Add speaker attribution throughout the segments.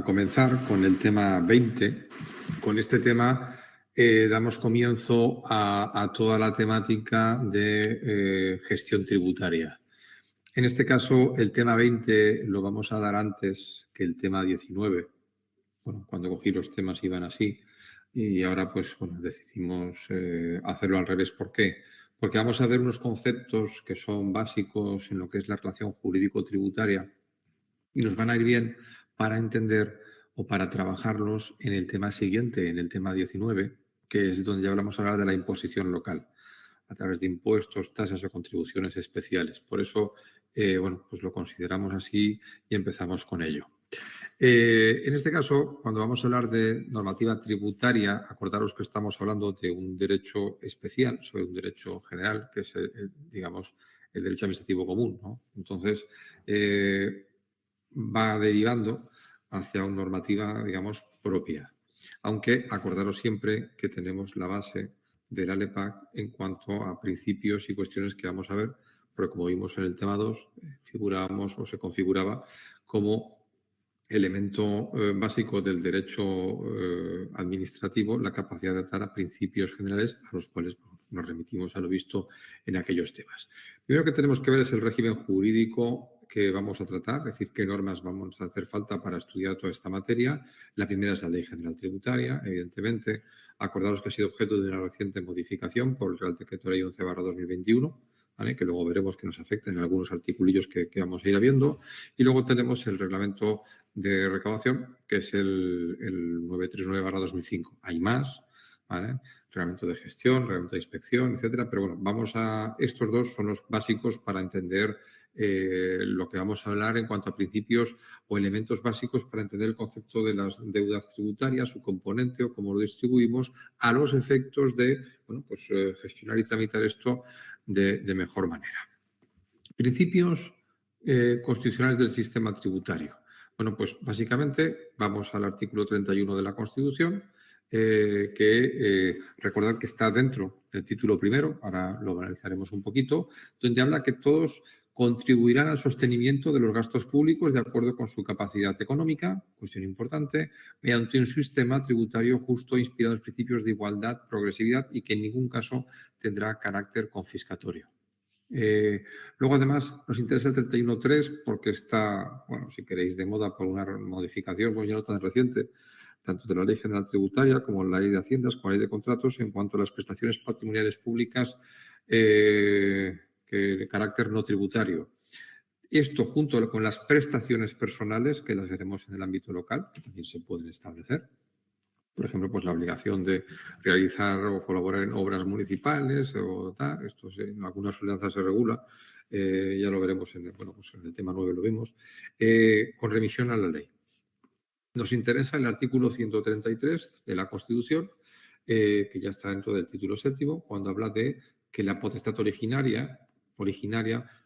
Speaker 1: a comenzar con el tema 20. Con este tema damos comienzo a toda la temática de gestión tributaria. En este caso, el tema 20 lo vamos a dar antes que el tema 19. Bueno, cuando cogí los temas iban así y ahora pues bueno, decidimos hacerlo al revés. ¿Por qué? Porque vamos a ver unos conceptos que son básicos en lo que es la relación jurídico-tributaria y nos van a ir bien para entender o para trabajarlos en el tema siguiente, en el tema 19, que es donde ya vamos a hablar de la imposición local a través de impuestos, tasas o contribuciones especiales. Por eso, bueno, pues lo consideramos así y empezamos con ello. En este caso, cuando vamos a hablar de normativa tributaria, acordaros que estamos hablando de un derecho especial sobre un derecho general, que es, digamos, el derecho administrativo común, ¿no? Entonces, va derivando hacia una normativa, digamos, propia. Aunque acordaros siempre que tenemos la base de la LEPAC en cuanto a principios y cuestiones que vamos a ver, porque como vimos en el tema 2, figurábamos o se configuraba como elemento básico del derecho administrativo la capacidad de atar a principios generales a los cuales nos remitimos a lo visto en aquellos temas. Primero que tenemos que ver es el régimen jurídico que vamos a tratar, es decir, qué normas vamos a hacer falta para estudiar toda esta materia. La primera es la Ley General Tributaria, evidentemente. Acordaros que ha sido objeto de una reciente modificación por el Real Decreto Ley 11/2021, ¿vale? Que luego veremos que nos afecta en algunos articulillos que vamos a ir viendo. Y luego tenemos el Reglamento de Recaudación, que es el 939/2005. Hay más, ¿vale? Reglamento de gestión, reglamento de inspección, etcétera. Pero bueno, estos dos son los básicos para entender lo que vamos a hablar en cuanto a principios o elementos básicos para entender el concepto de las deudas tributarias, su componente o cómo lo distribuimos a los efectos de bueno, pues, gestionar y tramitar esto de mejor manera. Principios constitucionales del sistema tributario. Bueno, pues básicamente vamos al artículo 31 de la Constitución, recordad que está dentro del título primero, ahora lo analizaremos un poquito, donde habla que todos contribuirán al sostenimiento de los gastos públicos de acuerdo con su capacidad económica, cuestión importante, mediante un sistema tributario justo inspirado en los principios de igualdad, progresividad y que en ningún caso tendrá carácter confiscatorio. Luego, además, nos interesa el 31.3 porque está, bueno, si queréis, de moda por una modificación, pues ya no tan reciente, tanto de la Ley General Tributaria como la Ley de Haciendas, como la Ley de Contratos, en cuanto a las prestaciones patrimoniales públicas de carácter no tributario. Esto, junto con las prestaciones personales, que las veremos en el ámbito local, que también se pueden establecer. Por ejemplo, pues la obligación de realizar o colaborar en obras municipales o tal. Esto en algunas ordenanzas se regula. Ya lo veremos en el tema 9 lo vemos. Con remisión a la ley. Nos interesa el artículo 133 de la Constitución, que ya está dentro del título séptimo, cuando habla de que la potestad originaria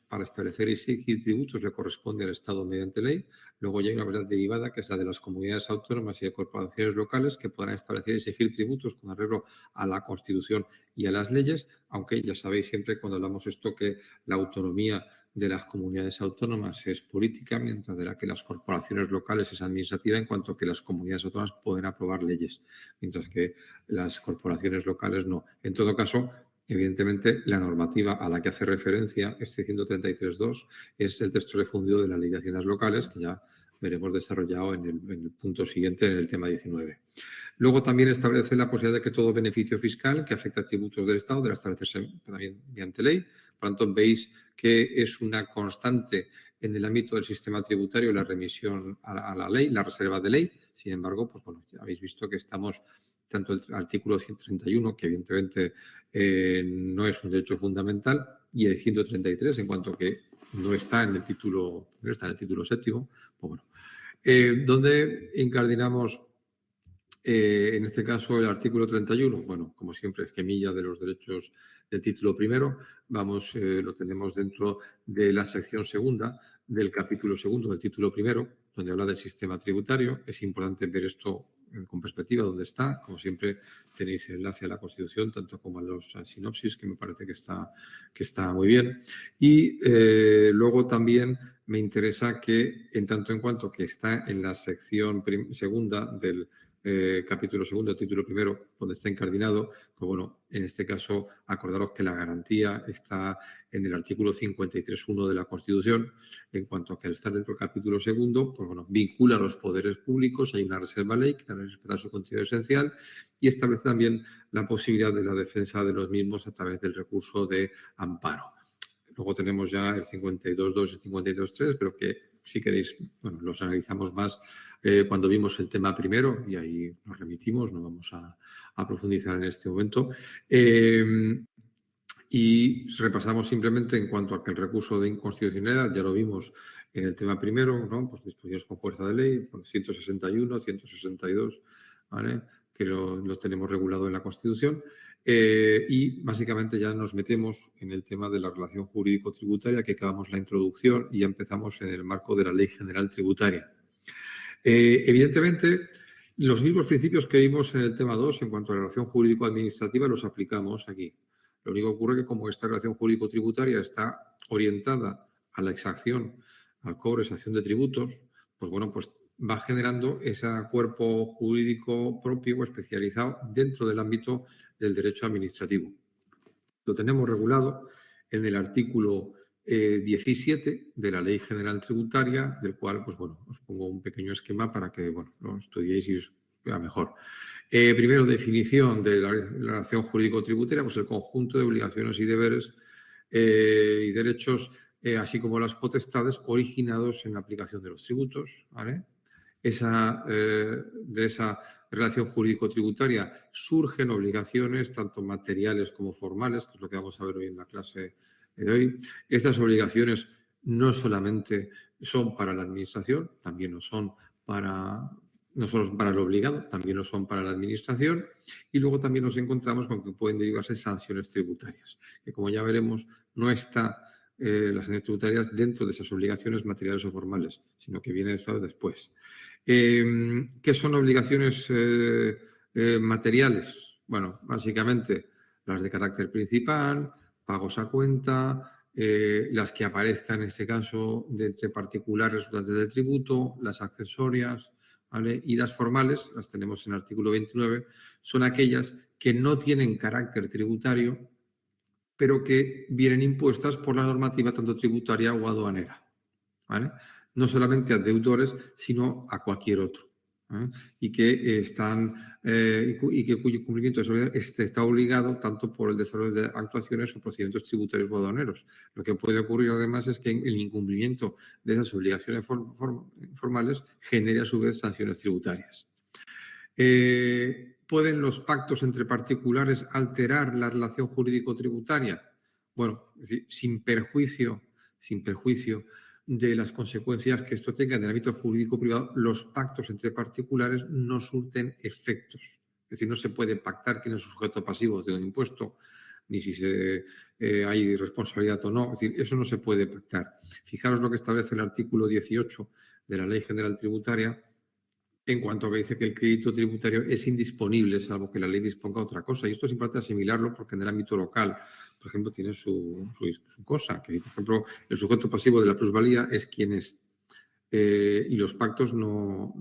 Speaker 1: para establecer y exigir tributos le corresponde al Estado mediante ley. Luego ya hay una verdad derivada, que es la de las comunidades autónomas y de corporaciones locales, que podrán establecer y exigir tributos con arreglo a la Constitución y a las leyes, aunque ya sabéis siempre cuando hablamos esto que la autonomía de las comunidades autónomas es política, mientras de la que las corporaciones locales es administrativa, en cuanto que las comunidades autónomas pueden aprobar leyes, mientras que las corporaciones locales no. En todo caso, evidentemente, la normativa a la que hace referencia este 133.2 es el texto refundido de la Ley de Haciendas Locales, que ya veremos desarrollado en el punto siguiente, en el tema 19. Luego también establece la posibilidad de que todo beneficio fiscal que afecta a tributos del Estado debe establecerse también mediante ley. Por lo tanto, veis que es una constante en el ámbito del sistema tributario la remisión a la ley, la reserva de ley. Sin embargo, pues bueno, ya habéis visto que estamos tanto el artículo 131, que evidentemente no es un derecho fundamental, y el 133, en cuanto que no está en el título séptimo, pues bueno. ¿Dónde incardinamos en este caso el artículo 31? Bueno, como siempre, esquemilla de los derechos del título primero. Lo tenemos dentro de la sección segunda del capítulo segundo del título primero, donde habla del sistema tributario. Es importante ver esto con perspectiva dónde está. Como siempre, tenéis el enlace a la Constitución, tanto como a los sinopsis, que me parece que está muy bien. Y luego también me interesa que, en tanto en cuanto que está en la sección segunda del capítulo segundo, título primero, donde está incardinado, pues bueno, en este caso, acordaros que la garantía está en el artículo 53.1 de la Constitución, en cuanto a que al estar dentro del capítulo segundo, pues bueno, vincula a los poderes públicos, hay una reserva ley que debe respetar su contenido esencial y establece también la posibilidad de la defensa de los mismos a través del recurso de amparo. Luego tenemos ya el 52.2 y el 52.3, pero que si queréis, bueno, los analizamos más cuando vimos el tema primero y ahí nos remitimos, no vamos a profundizar en este momento. Y repasamos simplemente en cuanto a que el recurso de inconstitucionalidad, ya lo vimos en el tema primero, ¿no? Pues disposiciones con fuerza de ley, 161, 162, ¿vale? Que lo tenemos regulado en la Constitución. Y básicamente ya nos metemos en el tema de la relación jurídico-tributaria, que acabamos la introducción y ya empezamos en el marco de la Ley General Tributaria. Evidentemente, los mismos principios que vimos en el tema 2 en cuanto a la relación jurídico-administrativa los aplicamos aquí. Lo único que ocurre es que como esta relación jurídico-tributaria está orientada a la exacción, al cobro, exacción de tributos, pues bueno, pues va generando ese cuerpo jurídico propio o especializado dentro del ámbito del derecho administrativo. Lo tenemos regulado en el artículo 17 de la Ley General Tributaria, del cual, pues bueno, os pongo un pequeño esquema para que, bueno, lo estudiéis y os vea mejor. Primero, definición de la relación jurídico-tributaria, pues el conjunto de obligaciones y deberes y derechos, así como las potestades originados en la aplicación de los tributos, ¿vale? De esa relación jurídico-tributaria surgen obligaciones, tanto materiales como formales, que es lo que vamos a ver hoy en la clase de hoy. Estas obligaciones no solamente son para la administración, también lo son no solo para el obligado, también lo son para la administración. Y luego también nos encontramos con que pueden derivarse sanciones tributarias, que como ya veremos no está las sanciones tributarias dentro de esas obligaciones materiales o formales, sino que viene eso después. ¿Qué son obligaciones materiales? Bueno, básicamente las de carácter principal, pagos a cuenta, las que aparezcan en este caso de entre particulares resultantes del tributo, las accesorias, ¿vale? Y las formales, las tenemos en el artículo 29, son aquellas que no tienen carácter tributario, pero que vienen impuestas por la normativa tanto tributaria o aduanera, ¿vale? No solamente a deudores, sino a cualquier otro. Y que cuyo cumplimiento está obligado tanto por el desarrollo de actuaciones o procedimientos tributarios o aduaneros. Lo que puede ocurrir además es que el incumplimiento de esas obligaciones formales genere a su vez sanciones tributarias. ¿Pueden los pactos entre particulares alterar la relación jurídico-tributaria? Bueno, es decir, sin perjuicio de las consecuencias que esto tenga en el ámbito jurídico privado, los pactos entre particulares no surten efectos. Es decir, no se puede pactar quién es el sujeto pasivo de un impuesto, ni si hay responsabilidad o no. Es decir, eso no se puede pactar. Fijaros lo que establece el artículo 18 de la Ley General Tributaria, en cuanto a que dice que el crédito tributario es indisponible, salvo que la ley disponga otra cosa. Y esto es importante asimilarlo porque en el ámbito local, por ejemplo, tiene su cosa. Que, por ejemplo, el sujeto pasivo de la plusvalía es quien es. Y los pactos no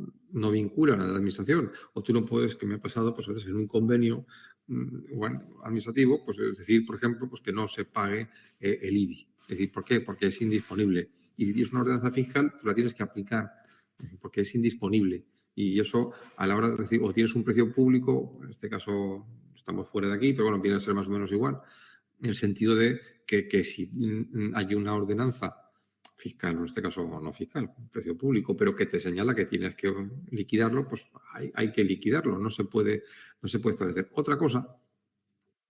Speaker 1: vinculan a la administración. O tú no puedes, que me ha pasado, pues a veces en un convenio administrativo, pues es decir, por ejemplo, pues que no se pague el IBI. Es decir, ¿por qué? Porque es indisponible. Y si tienes una ordenanza fiscal, pues la tienes que aplicar, porque es indisponible. Y eso, a la hora de decir, o tienes un precio público, en este caso estamos fuera de aquí, pero bueno, viene a ser más o menos igual, en el sentido de que si hay una ordenanza fiscal, en este caso no fiscal, un precio público, pero que te señala que tienes que liquidarlo, pues hay que liquidarlo, no se puede establecer. Otra cosa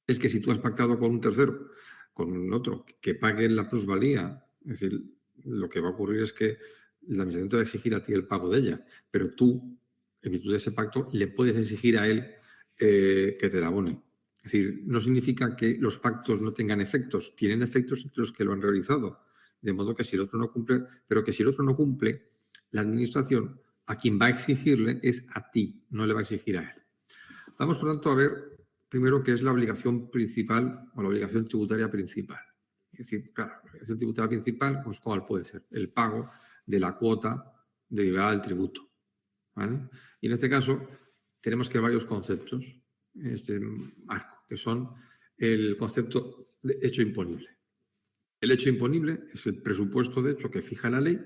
Speaker 1: es que si tú has pactado con un tercero, con un otro, que pague la plusvalía, es decir, lo que va a ocurrir es que la administración te va a exigir a ti el pago de ella, pero tú, en virtud de ese pacto, le puedes exigir a él que te la abone. Es decir, no significa que los pactos no tengan efectos, tienen efectos entre los que lo han realizado, de modo que si el otro no cumple, pero que si el otro no cumple, la administración a quien va a exigirle es a ti, no le va a exigir a él. Vamos, por tanto, a ver primero qué es la obligación principal o la obligación tributaria principal. Es decir, claro, la obligación tributaria principal, pues ¿cuál puede ser? El pago de la cuota derivada del tributo, ¿vale? Y en este caso tenemos que varios conceptos en este marco, que son el concepto de hecho imponible. El hecho imponible es el presupuesto de hecho que fija la ley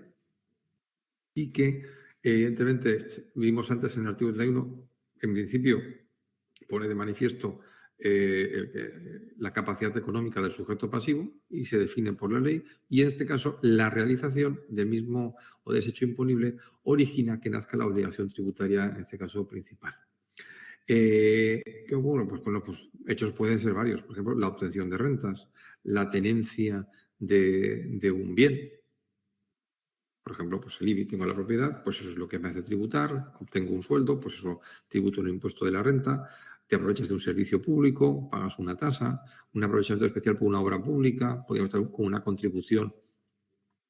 Speaker 1: y que, evidentemente, vimos antes en el artículo 31, en principio pone de manifiesto la capacidad económica del sujeto pasivo y se define por la ley, y en este caso la realización del mismo o de ese hecho imponible origina que nazca la obligación tributaria, en este caso principal. ¿Qué ocurre? Pues con los hechos pueden ser varios, por ejemplo, la obtención de rentas, la tenencia de un bien. Por ejemplo, pues el IBI, tengo la propiedad, pues eso es lo que me hace tributar, obtengo un sueldo, pues eso tributo el impuesto de la renta, te aprovechas de un servicio público, pagas una tasa, un aprovechamiento especial por una obra pública, podríamos estar con una contribución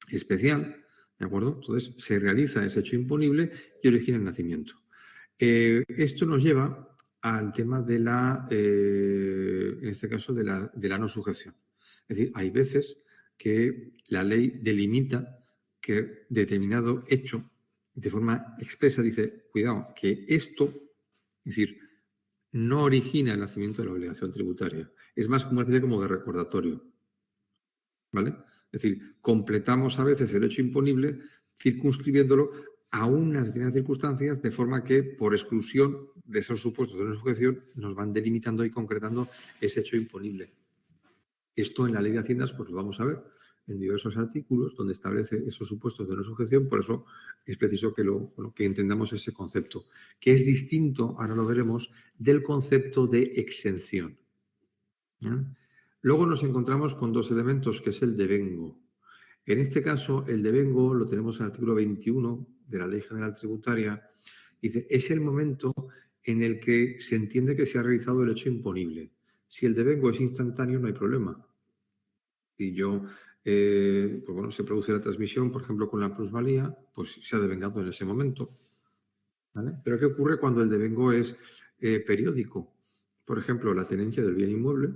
Speaker 1: especial, ¿de acuerdo? Entonces, se realiza ese hecho imponible y origina el nacimiento. Esto nos lleva al tema de la, en este caso, de la no sujeción. Es decir, hay veces que la ley delimita que determinado hecho, de forma expresa, dice, cuidado, que esto, es decir, no origina el nacimiento de la obligación tributaria. Es más como una especie como de recordatorio. ¿Vale? Es decir, completamos a veces el hecho imponible circunscribiéndolo a unas determinadas circunstancias de forma que, por exclusión de esos supuestos de no sujeción, nos van delimitando y concretando ese hecho imponible. Esto en la Ley de Haciendas, pues lo vamos a ver en diversos artículos donde establece esos supuestos de no sujeción, por eso es preciso que entendamos ese concepto, que es distinto, ahora lo veremos, del concepto de exención. ¿Ya? Luego nos encontramos con dos elementos, que es el devengo. En este caso, el devengo lo tenemos en el artículo 21 de la Ley General Tributaria. Dice, es el momento en el que se entiende que se ha realizado el hecho imponible. Si el devengo es instantáneo, no hay problema. Si yo, pues bueno, se produce la transmisión, por ejemplo, con la plusvalía, pues se ha devengado en ese momento. ¿Vale? Pero ¿qué ocurre cuando el devengo es periódico? Por ejemplo, la tenencia del bien inmueble.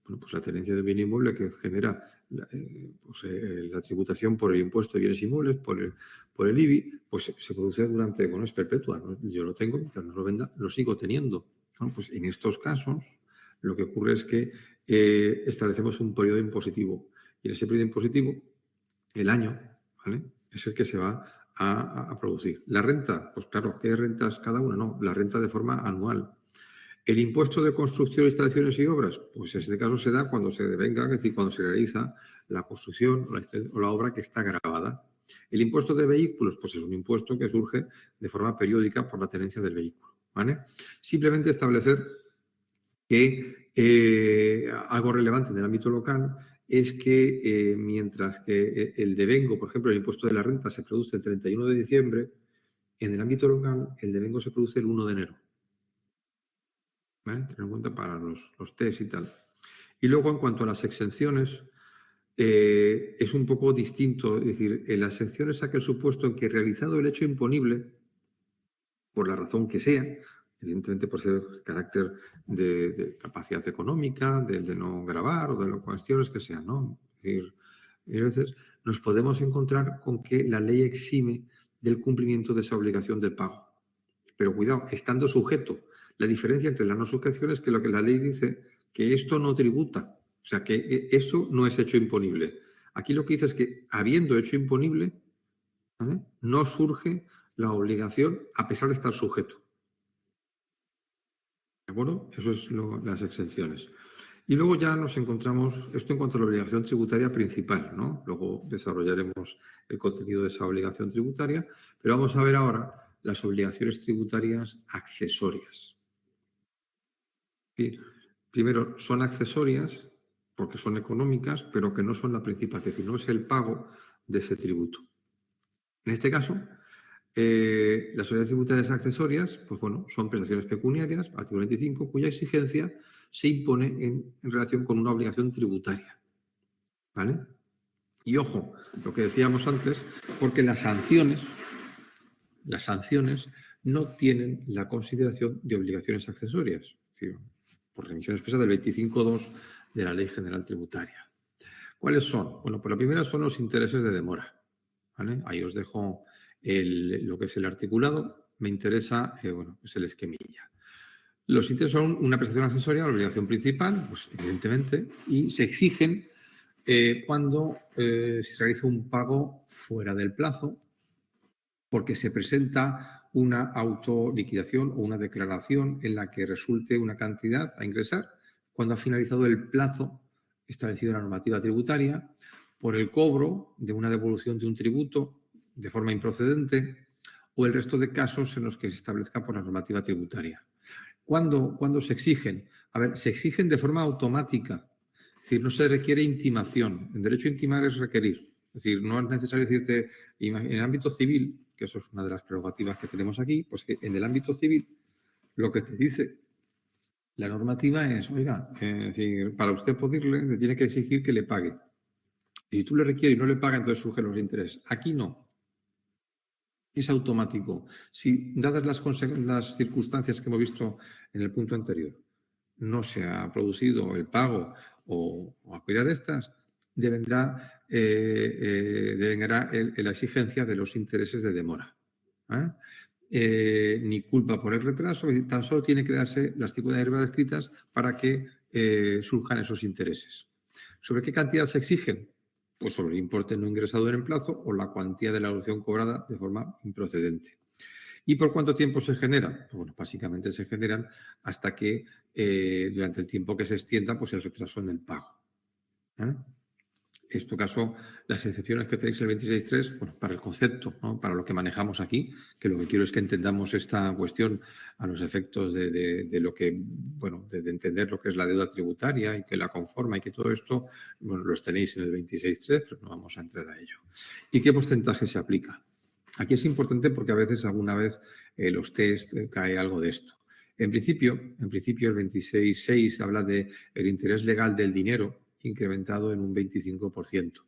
Speaker 1: Bueno, pues la tenencia del bien inmueble que genera la tributación por el impuesto de bienes inmuebles, por el IBI, pues se produce durante, bueno, es perpetua, ¿no? Yo lo tengo, mientras no lo venda, lo sigo teniendo. Bueno, pues en estos casos lo que ocurre es que establecemos un periodo impositivo. Y en ese periodo impositivo, el año, ¿vale?, es el que se va a producir. La renta, pues claro, ¿qué rentas cada una? No, la renta de forma anual. El impuesto de construcción, instalaciones y obras, pues en este caso se da cuando se devenga, es decir, cuando se realiza la construcción o la obra que está grabada. El impuesto de vehículos, pues es un impuesto que surge de forma periódica por la tenencia del vehículo, ¿vale? Simplemente establecer que algo relevante en el ámbito local es que mientras que el devengo, por ejemplo, el impuesto de la renta se produce el 31 de diciembre, en el ámbito local el devengo se produce el 1 de enero. ¿Vale? Tener en cuenta para los test y tal. Y luego, en cuanto a las exenciones, es un poco distinto. Es decir, en las exenciones es aquel supuesto en que realizado el hecho imponible, por la razón que sea, evidentemente por ser carácter de capacidad económica, de no gravar o de las cuestiones que sean, ¿no? Es decir, a veces nos podemos encontrar con que la ley exime del cumplimiento de esa obligación del pago. Pero cuidado, estando sujeto. La diferencia entre la no sujeción es que lo que la ley dice, que esto no tributa. O sea, que eso no es hecho imponible. Aquí lo que dice es que, habiendo hecho imponible, ¿vale?, no surge la obligación a pesar de estar sujeto. ¿De acuerdo? Eso es las exenciones. Y luego ya nos encontramos, esto en cuanto a la obligación tributaria principal, ¿no? Luego desarrollaremos el contenido de esa obligación tributaria, pero vamos a ver ahora las obligaciones tributarias accesorias. Primero, son accesorias porque son económicas, pero que no son la principal, es decir, no es el pago de ese tributo. En este caso, las obligaciones tributarias accesorias, pues bueno, son prestaciones pecuniarias, artículo 25, cuya exigencia se impone en relación con una obligación tributaria. ¿Vale? Y ojo, lo que decíamos antes, porque las sanciones las sanciones no tienen la consideración de obligaciones accesorias, es decir, por remisión expresa del 25.2 de la Ley General Tributaria. ¿Cuáles son? Bueno, pues la primera son los intereses de demora. ¿Vale? Ahí os dejo lo que es el articulado. Me interesa pues el esquemilla. Los intereses son una prestación accesoria, la obligación principal, pues evidentemente, y se exigen cuando se realiza un pago fuera del plazo, porque se presenta una autoliquidación o una declaración en la que resulte una cantidad a ingresar cuando ha finalizado el plazo establecido en la normativa tributaria por el cobro de una devolución de un tributo de forma improcedente o el resto de casos en los que se establezca por la normativa tributaria. ¿Cuándo se exigen? A ver, se exigen de forma automática. Es decir, no se requiere intimación. En derecho a intimar es requerir. Es decir, no es necesario decirte, en el ámbito civil, que eso es una de las prerrogativas que tenemos aquí, pues que en el ámbito civil lo que te dice la normativa es, oiga, es decir, para usted poderle, le tiene que exigir que le pague. Y si tú le requieres y no le paga, entonces surgen los intereses. Aquí no. Es automático. Si, dadas las circunstancias que hemos visto en el punto anterior, no se ha producido el pago o cualquiera de estas, devendrá la exigencia de los intereses de demora. Ni culpa por el retraso, tan solo tiene que darse las circunstancias escritas para que surjan esos intereses. ¿Sobre qué cantidad se exigen? Pues sobre el importe no ingresado en el plazo o la cuantía de la devolución cobrada de forma improcedente. ¿Y por cuánto tiempo se genera? Pues bueno, básicamente se generan hasta que durante el tiempo que se extienda pues el retraso en el pago. En este caso, las excepciones que tenéis el 26.3, bueno, para el concepto, ¿no? Para lo que manejamos aquí, que lo que quiero es que entendamos esta cuestión a los efectos de lo que, bueno, de entender lo que es la deuda tributaria y que la conforma y que todo esto, bueno, los tenéis en el 26.3, pero no vamos a entrar a ello. ¿Y qué porcentaje se aplica? Aquí es importante porque a veces, alguna vez, los test cae algo de esto. En principio, el 26.6 habla de el interés legal del dinero incrementado en un 25%.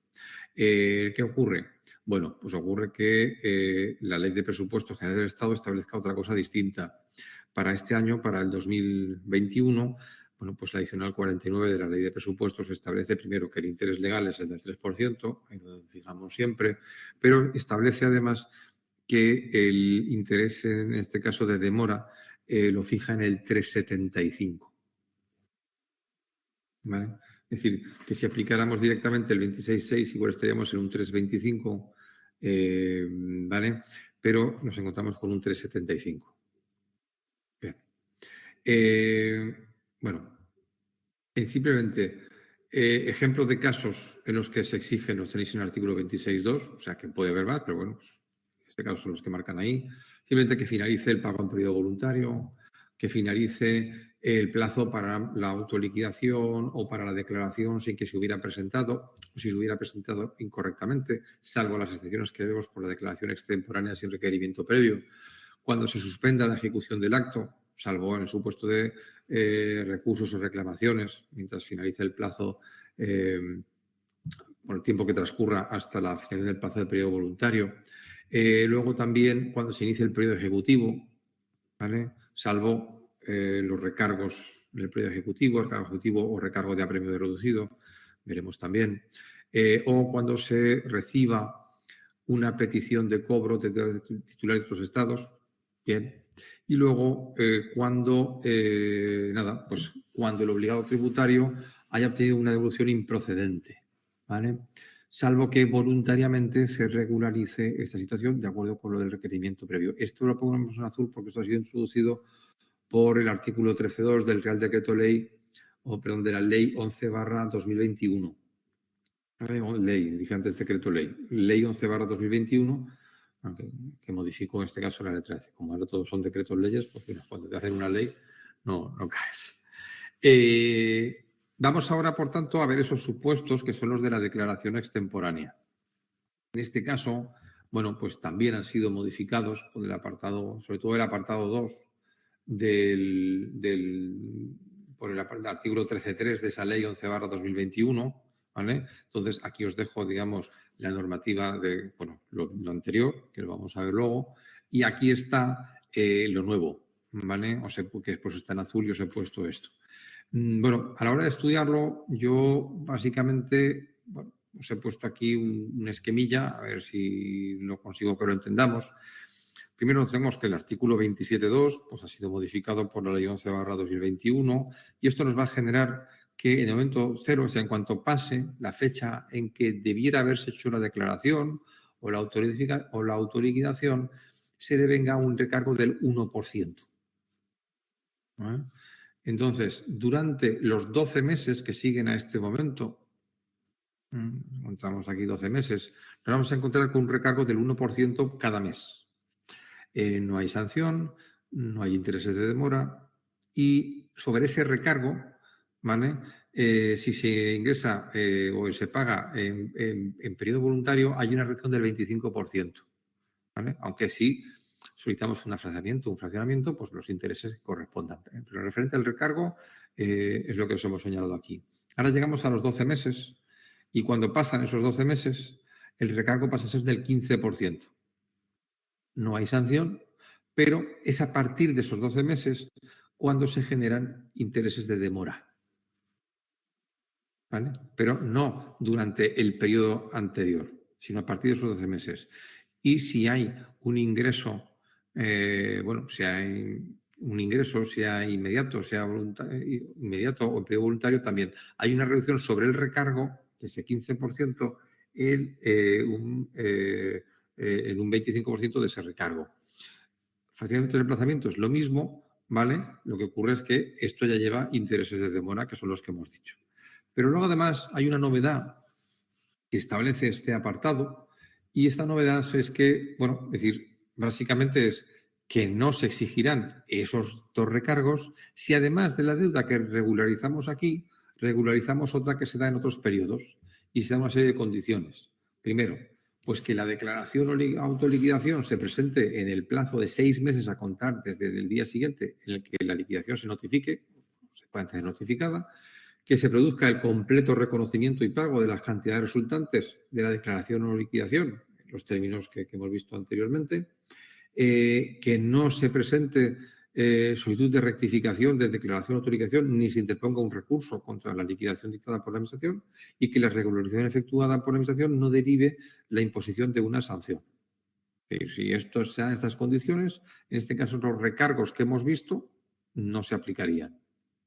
Speaker 1: ¿Qué ocurre? Bueno, pues ocurre que la Ley de Presupuestos Generales del Estado establezca otra cosa distinta. Para este año, para el 2021, bueno, pues la adicional 49 de la Ley de Presupuestos establece primero que el interés legal es el del 3%, ahí lo fijamos siempre, pero establece además que el interés, en este caso de demora, lo fija en el 3,75. ¿Vale? Es decir, que si aplicáramos directamente el 26.6, igual estaríamos en un 3,25, ¿vale? Pero nos encontramos con un 3,75. Bien. Bueno, simplemente ejemplos de casos en los que se exigen, los tenéis en el artículo 26.2, o sea que puede haber más, pero bueno, pues, en este caso son los que marcan ahí. Simplemente que finalice el pago en periodo voluntario, que finalice el plazo para la autoliquidación o para la declaración sin que se hubiera presentado o si se hubiera presentado incorrectamente, salvo las excepciones que vemos por la declaración extemporánea sin requerimiento previo. Cuando se suspenda la ejecución del acto, salvo en el supuesto de recursos o reclamaciones, mientras finalice el plazo, por el tiempo que transcurra hasta la finalización del plazo de periodo voluntario. Luego también cuando se inicie el periodo ejecutivo, ¿vale? Salvo los recargos del periodo ejecutivo, recargo ejecutivo o recargo de apremio de reducido, veremos también. O cuando se reciba una petición de cobro de titulares de otros estados, bien. Y luego cuando el obligado tributario haya obtenido una devolución improcedente, ¿vale? Salvo que voluntariamente se regularice esta situación de acuerdo con lo del requerimiento previo. Esto lo ponemos en azul porque esto ha sido introducido por el artículo 13.2 del Real Decreto Ley, de la Ley 11/2021. Ley, dije antes decreto ley. Ley 11/2021, que modificó en este caso la letra C. Como ahora todos son decretos leyes, pues cuando te hacen una ley no caes. Vamos ahora, por tanto, a ver esos supuestos que son los de la declaración extemporánea. En este caso, bueno, pues también han sido modificados por el apartado, sobre todo el apartado 2 por el artículo 13.3 de esa ley 11/2021, ¿vale? Entonces, aquí os dejo, digamos, la normativa de, bueno, lo anterior, que lo vamos a ver luego, y aquí está lo nuevo, ¿vale? Que pues está en azul y os he puesto esto. Bueno, a la hora de estudiarlo, yo básicamente, bueno, os he puesto aquí un esquemilla, a ver si lo consigo que lo entendamos. Primero tenemos que el artículo 27.2 pues, ha sido modificado por la Ley 11/2021 y esto nos va a generar que en el momento cero, o sea, en cuanto pase la fecha en que debiera haberse hecho la declaración o la autoliquidación, se devenga un recargo del 1%. ¿Vale? Entonces, durante los 12 meses que siguen a este momento, encontramos aquí 12 meses, nos vamos a encontrar con un recargo del 1% cada mes. No hay sanción, no hay intereses de demora y sobre ese recargo, ¿vale? Si se ingresa o se paga en periodo voluntario, hay una reducción del 25%, ¿vale? Aunque si solicitamos un fraccionamiento, pues los intereses correspondan. Pero referente al recargo es lo que os hemos señalado aquí. Ahora llegamos a los 12 meses y cuando pasan esos 12 meses, el recargo pasa a ser del 15%. No hay sanción, pero es a partir de esos 12 meses cuando se generan intereses de demora. ¿Vale? Pero no durante el periodo anterior, sino a partir de esos 12 meses. Y si hay un ingreso, sea inmediato, sea inmediato o en periodo voluntario, también hay una reducción sobre el recargo, de ese 15%, en un 25% de ese recargo. Fraccionamiento de desplazamiento es lo mismo, ¿vale? Lo que ocurre es que esto ya lleva intereses de demora, que son los que hemos dicho. Pero luego, además, hay una novedad que establece este apartado y esta novedad es que, básicamente es que no se exigirán esos dos recargos si además de la deuda que regularizamos aquí, regularizamos otra que se da en otros periodos y se da una serie de condiciones. Primero, pues que la declaración o autoliquidación se presente en el plazo de 6 meses a contar desde el día siguiente en el que la liquidación se notifique, se puede tener notificada, que se produzca el completo reconocimiento y pago de las cantidades resultantes de la declaración o liquidación, en los términos que hemos visto anteriormente, que no se presente solicitud de rectificación de declaración o autorización ni se interponga un recurso contra la liquidación dictada por la Administración y que la regularización efectuada por la Administración no derive la imposición de una sanción. Si esto sean estas condiciones, en este caso los recargos que hemos visto no se aplicarían.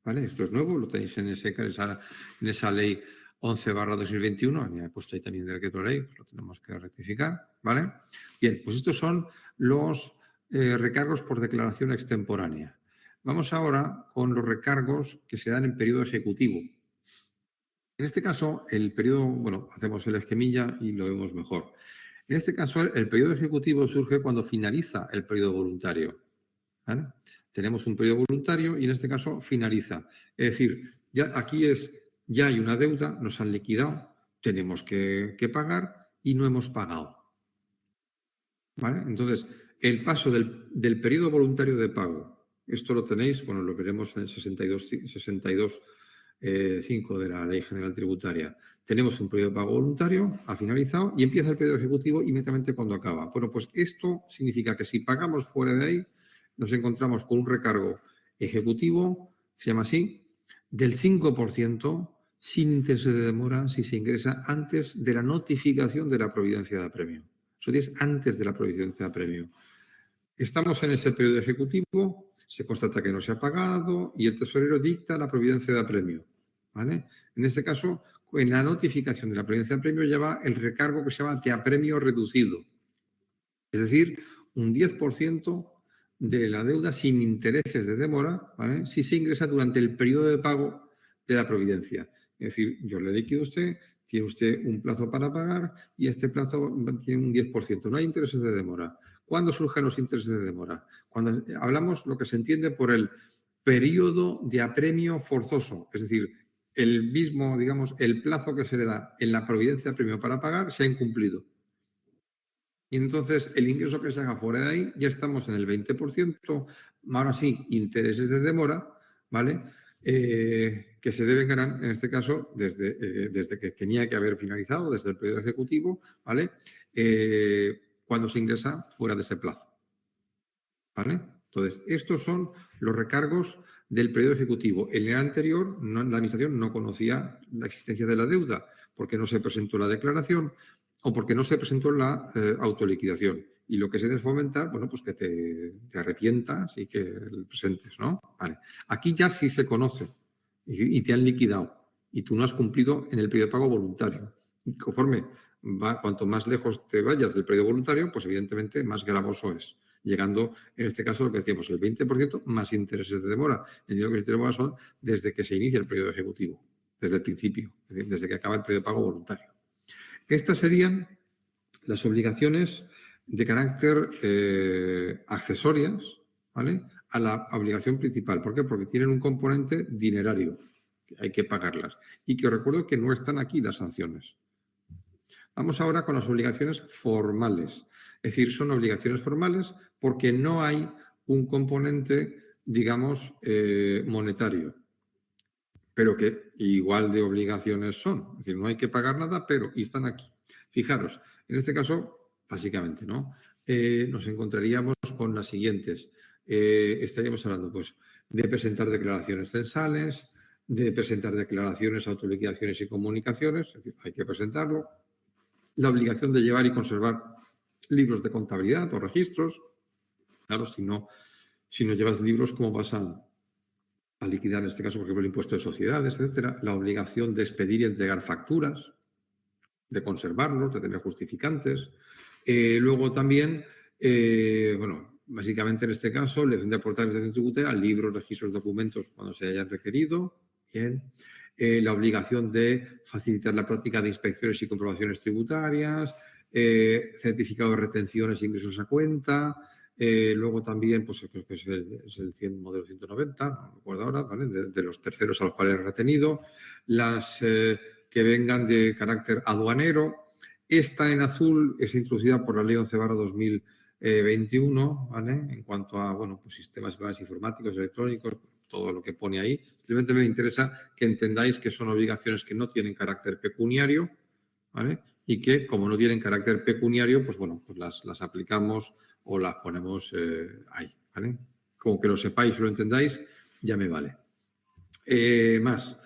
Speaker 1: ¿Vale? Esto es nuevo, lo tenéis en esa ley 11/2021, me he puesto ahí también de decreto ley, pues lo tenemos que rectificar, ¿vale? Bien, pues estos son los recargos por declaración extemporánea. Vamos ahora con los recargos que se dan en periodo ejecutivo. En este caso, el periodo, hacemos el esquemilla y lo vemos mejor. En este caso, el periodo ejecutivo surge cuando finaliza el periodo voluntario, ¿vale? Tenemos un periodo voluntario y en este caso finaliza. Es decir, ya hay una deuda, nos han liquidado, tenemos que pagar y no hemos pagado. ¿Vale? Entonces, el paso del periodo voluntario de pago, esto lo tenéis, lo veremos en el 62.5 de la Ley General Tributaria. Tenemos un periodo de pago voluntario, ha finalizado y empieza el periodo ejecutivo inmediatamente cuando acaba. Bueno, pues esto significa que si pagamos fuera de ahí, nos encontramos con un recargo ejecutivo, se llama así, del 5% sin intereses de demora si se ingresa antes de la notificación de la providencia de apremio. Eso es antes de la providencia de apremio. Estamos en ese periodo ejecutivo, se constata que no se ha pagado y el tesorero dicta la providencia de apremio. ¿Vale? En este caso, en la notificación de la providencia de apremio lleva el recargo que se llama de apremio reducido. Es decir, un 10% de la deuda sin intereses de demora, ¿vale? Si se ingresa durante el periodo de pago de la providencia. Es decir, yo le liquido a usted, tiene usted un plazo para pagar y este plazo tiene un 10%. No hay intereses de demora. ¿Cuándo surgen los intereses de demora? Cuando hablamos lo que se entiende por el periodo de apremio forzoso, es decir, el mismo, el plazo que se le da en la providencia de apremio para pagar se ha incumplido. Y entonces el ingreso que se haga fuera de ahí, ya estamos en el 20%, ahora sí, intereses de demora, ¿vale? Que se devengarán, en este caso, desde que tenía que haber finalizado, desde el periodo ejecutivo, ¿vale? Cuando se ingresa fuera de ese plazo. ¿vale? Entonces, estos son los recargos del periodo ejecutivo. En el anterior, la Administración no conocía la existencia de la deuda porque no se presentó la declaración o porque no se presentó la autoliquidación. Y lo que se debe fomentar, bueno, pues que te arrepientas y que el presentes, ¿no? Vale. Aquí ya sí se conoce y te han liquidado y tú no has cumplido en el periodo de pago voluntario. Conforme cuanto más lejos te vayas del periodo voluntario, pues evidentemente más gravoso es. Llegando, en este caso, lo que decíamos, el 20% más intereses de demora. El dinero que se demora son desde que se inicia el periodo ejecutivo, desde el principio, es decir, desde que acaba el periodo de pago voluntario. Estas serían las obligaciones de carácter accesorias, ¿vale?, a la obligación principal. ¿Por qué? Porque tienen un componente dinerario, que hay que pagarlas. Y que os recuerdo que no están aquí las sanciones. Vamos ahora con las obligaciones formales. Es decir, son obligaciones formales porque no hay un componente, digamos, monetario, pero que igual de obligaciones son. Es decir, no hay que pagar nada, pero y están aquí. Fijaros, en este caso, básicamente, ¿no? Nos encontraríamos con las siguientes. Estaríamos hablando, pues, de presentar declaraciones censales, de presentar declaraciones, autoliquidaciones y comunicaciones, es decir, hay que presentarlo. La obligación de llevar y conservar libros de contabilidad o registros. Claro, si no llevas libros, ¿cómo vas a liquidar en este caso, por ejemplo, el impuesto de sociedades, etcétera? La obligación de expedir y entregar facturas, de conservarlos, de tener justificantes. Luego también, bueno, básicamente en este caso, la obligación de aportar a la administración tributaria libros, registros, documentos cuando se hayan requerido. Bien. La obligación de facilitar la práctica de inspecciones y comprobaciones tributarias, certificado de retenciones e ingresos a cuenta. Luego también, pues creo que es el modelo 190, no recuerdo ahora, ¿vale?, de los terceros a los cuales he retenido. Las que vengan de carácter aduanero. Esta en azul es introducida por la Ley 11/2021, ¿vale?, en cuanto a, bueno, pues sistemas informáticos, electrónicos, todo lo que pone ahí. Simplemente me interesa que entendáis que son obligaciones que no tienen carácter pecuniario, ¿vale?, y que, como no tienen carácter pecuniario, pues bueno, pues las aplicamos o las ponemos ahí, ¿vale? Como que lo sepáis o lo entendáis, ya me vale. Más.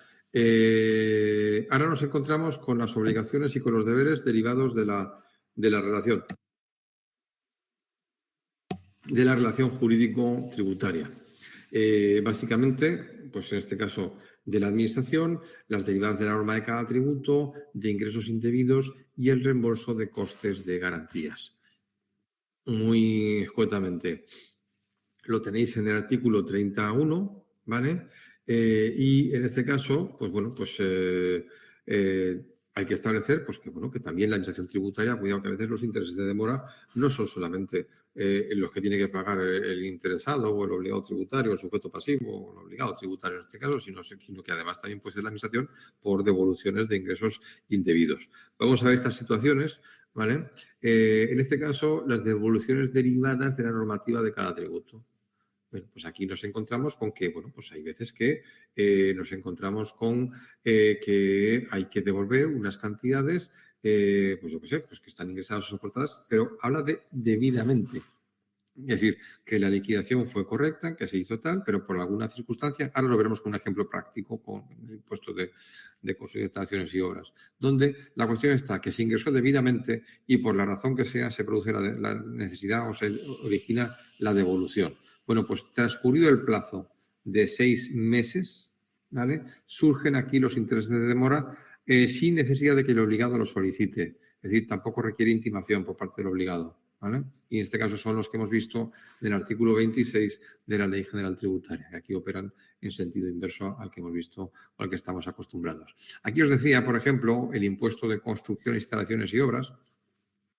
Speaker 1: Ahora nos encontramos con las obligaciones y con los deberes derivados de la relación jurídico-tributaria. Básicamente, pues en este caso de la Administración, las derivadas de la norma de cada tributo, de ingresos indebidos y el reembolso de costes de garantías. Muy escuetamente. Lo tenéis en el artículo 31, ¿vale? Y en este caso, pues bueno, pues hay que establecer pues que, bueno, que también la administración tributaria, cuidado que a veces los intereses de demora no son solamente los que tiene que pagar el interesado o el obligado tributario, el sujeto pasivo o el obligado tributario en este caso, sino que además también puede ser la administración por devoluciones de ingresos indebidos. Vamos a ver estas situaciones, ¿vale? En este caso, las devoluciones derivadas de la normativa de cada tributo. Bueno, pues aquí nos encontramos con que, bueno, pues hay veces que nos encontramos con que hay que devolver unas cantidades, pues yo qué sé, pues que están ingresadas o soportadas, pero habla de debidamente. Es decir, que la liquidación fue correcta, que se hizo tal, pero por alguna circunstancia, ahora lo veremos con un ejemplo práctico con el impuesto de construcción, instalaciones y obras, donde la cuestión está que se ingresó debidamente y por la razón que sea se produce la necesidad o se origina la devolución. Bueno, pues transcurrido el plazo de 6 meses, ¿vale?, surgen aquí los intereses de demora sin necesidad de que el obligado lo solicite. Es decir, tampoco requiere intimación por parte del obligado, ¿vale? Y en este caso son los que hemos visto del artículo 26 de la Ley General Tributaria, que aquí operan en sentido inverso al que hemos visto o al que estamos acostumbrados. Aquí os decía, por ejemplo, el impuesto de construcción, instalaciones y obras,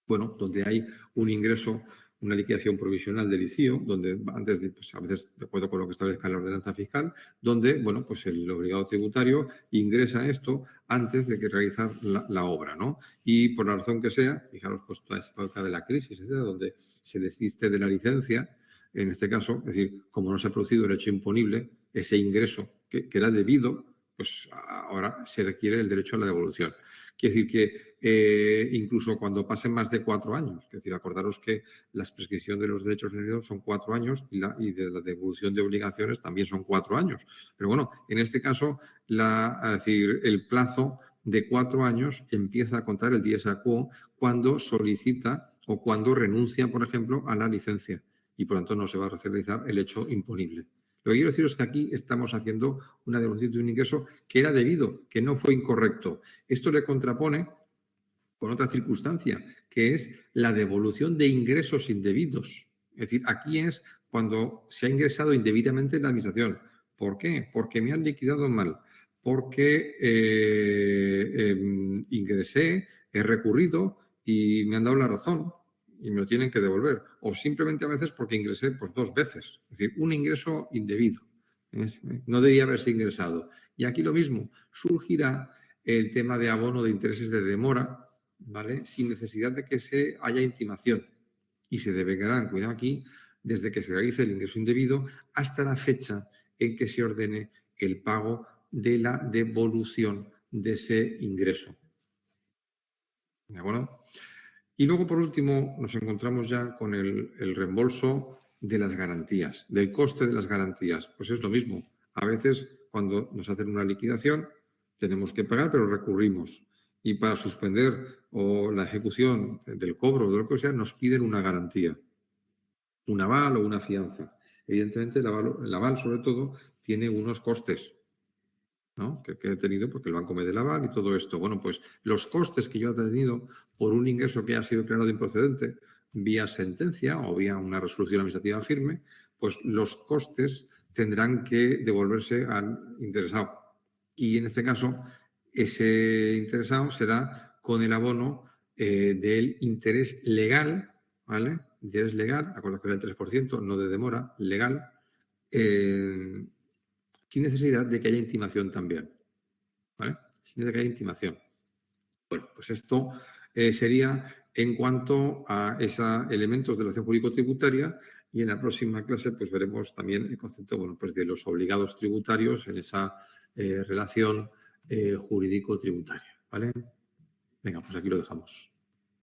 Speaker 1: bueno, donde hay un ingreso, una liquidación provisional del ICIO, donde antes de, pues a veces de acuerdo con lo que establezca la ordenanza fiscal, donde, bueno, pues el obligado tributario ingresa esto antes de que realizar la obra, ¿no? Y por la razón que sea, fijaros, pues toda esta época de la crisis, etcétera, donde se desiste de la licencia, en este caso, es decir, como no se ha producido el hecho imponible, ese ingreso que era debido, pues ahora se requiere el derecho a la devolución. Quiere decir que incluso cuando pasen más de 4 años. Es decir, acordaros que la prescripción de los derechos herederos son 4 años y de la devolución de obligaciones también son 4 años. Pero bueno, en este caso, es decir, el plazo de 4 años empieza a contar el dies a quo cuando solicita o cuando renuncia, por ejemplo, a la licencia y por lo tanto no se va a realizar el hecho imponible. Lo que quiero decir es que aquí estamos haciendo una devolución de un ingreso que era debido, que no fue incorrecto. Esto le contrapone con otra circunstancia, que es la devolución de ingresos indebidos. Es decir, aquí es cuando se ha ingresado indebidamente en la administración. ¿Por qué? Porque me han liquidado mal, porque ingresé, he recurrido y me han dado la razón y me lo tienen que devolver. O simplemente a veces porque ingresé pues 2 veces. Es decir, un ingreso indebido. No debía haberse ingresado. Y aquí lo mismo, surgirá el tema de abono de intereses de demora, ¿vale? Sin necesidad de que se haya intimación. Y se devengarán, cuidado aquí, desde que se realice el ingreso indebido hasta la fecha en que se ordene el pago de la devolución de ese ingreso. ¿De acuerdo? Y luego, por último, nos encontramos ya con el reembolso de las garantías, del coste de las garantías. Pues es lo mismo. A veces, cuando nos hacen una liquidación, tenemos que pagar, pero recurrimos. Y para suspender o la ejecución del cobro o de lo que sea, nos piden una garantía, un aval o una fianza. Evidentemente, el aval, sobre todo, tiene unos costes, ¿no? que he tenido porque el banco me dé el aval y todo esto. Bueno, pues los costes que yo he tenido por un ingreso que ha sido declarado improcedente vía sentencia o vía una resolución administrativa firme, pues los costes tendrán que devolverse al interesado. Y en este caso, ese interesado será con el abono del interés legal, ¿vale? Interés legal, acuerdo que era el 3%, no de demora, legal, sin necesidad de que haya intimación también, ¿vale? Sin necesidad de que haya intimación. Bueno, pues esto sería en cuanto a esos elementos de la acción jurídico-tributaria y en la próxima clase pues veremos también el concepto, bueno, pues de los obligados tributarios en esa relación jurídico-tributaria, ¿vale? Venga, pues aquí lo dejamos.